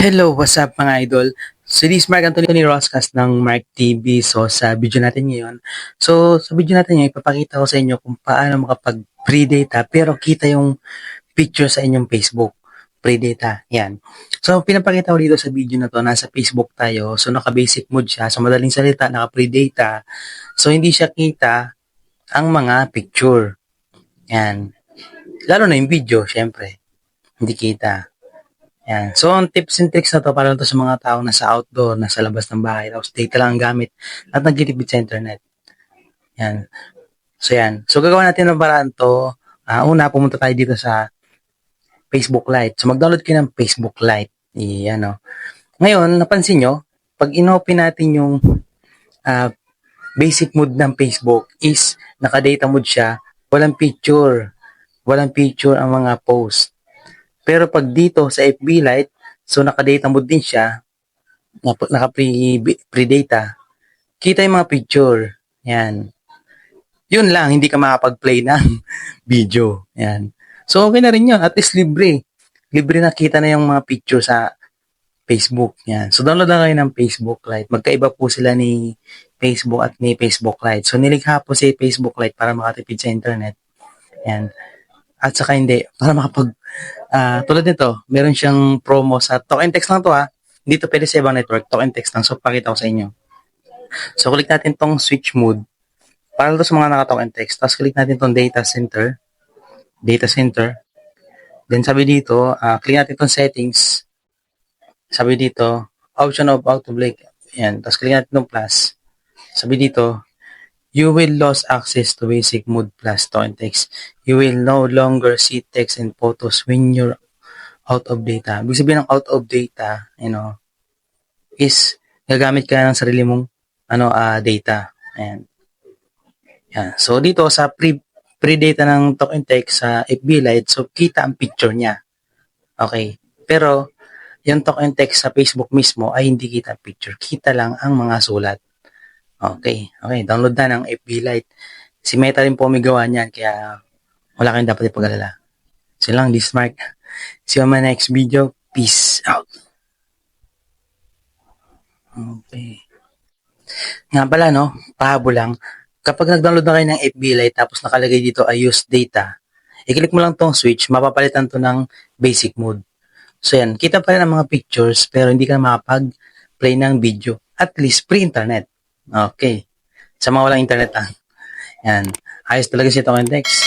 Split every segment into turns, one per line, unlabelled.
Hello, what's up mga idol? So this is Mark Anthony Roscas ng Mark TV. So sa video natin ngayon, sa video natin ngayon, ipapakita ko sa inyo kung paano makapag-free data pero kita yung picture sa inyong Facebook. Free data, yan. So pinapakita ko dito sa video na to, nasa Facebook tayo. So naka-basic mode siya. So madaling salita, naka-free data. So hindi siya kita ang mga picture. Yan. Lalo na yung video, syempre. Hindi kita. Yan. So, ang tips and tricks na to para to sa mga tao na sa outdoor, nasa labas ng bahay, tapos data lang ang gamit at nagtitipid sa internet. Yan. So, yan. So, gagawin natin ng paraan to. Una, pumunta tayo dito sa Facebook Lite. So, mag-download kayo ng Facebook Lite. Yan, no. Ngayon, napansin nyo, pag inopen natin yung ah, basic mode ng Facebook is naka-data mode siya, walang picture. Walang picture ang mga post. Pero pag dito sa FB Lite, so naka-data mode din siya, naka-pre-data, kita yung mga picture. Yan. Yun lang, hindi ka makapag-play ng video. Yan. So, okay na rin yun. At least libre. Libre nakita na yung mga picture sa Facebook. Yan. So, download lang kayo ng Facebook Lite. Magkaiba po sila ni Facebook at ni Facebook Lite. So, nilikha po si Facebook Lite para makatipid sa internet. Yan. At saka hindi, para tulad nito, meron siyang promo sa talk and text lang to ha. Dito pwede sa ibang network, talk and text lang. So, pakita ko sa inyo. So, click natin tong switch mode. Para to sa mga naka-talk and text. Tapos, click natin tong data center. Data center. Then, sabi dito, click natin tong settings. Sabi dito, option of auto break. Yan. Tapos, click natin tong plus. Sabi dito, you will lose access to basic mode plus talk and text. You will no longer see text and photos when you're out of data. Ibig sabihin ng out of data, is gagamit ka ng sarili mong data. Ayan. Yan. So dito sa pre-data ng talk and text sa FB Lite, so kita ang picture niya. Okay. Pero yung talk and text sa Facebook mismo ay hindi kita picture. Kita lang ang mga sulat. Okay. Okay. Download na ng FB Lite. Si Meta rin po may gawa niyan, kaya wala kayong dapat ipag-alala. So lang, this is Mark. See you on my next video. Peace out. Okay. Nga pala, no? Pahabol lang. Kapag nag-download na kayo ng FB Lite tapos nakalagay dito ay use data, i-click mo lang tong switch, mapapalitan to ng basic mode. So yan, kita pa rin ang mga pictures pero hindi ka makapag-play ng video. At least pre-internet. Okay. Sa mga walang internet lang. Yan. Ayos talaga si Talk and Text.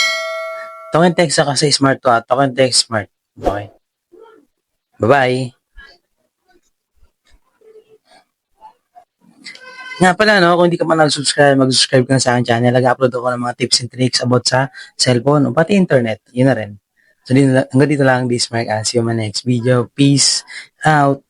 Talk and Text kasi smart to Talk and Text smart. Okay. Bye-bye. Nga pala, no, kung hindi ka pa nag-subscribe, mag-subscribe ka na sa aking channel. Nag-upload ako ng mga tips and tricks about sa cellphone o pati internet. Yun na rin. So, hanggang dito lang, this Mark. See you on my next video. Peace out.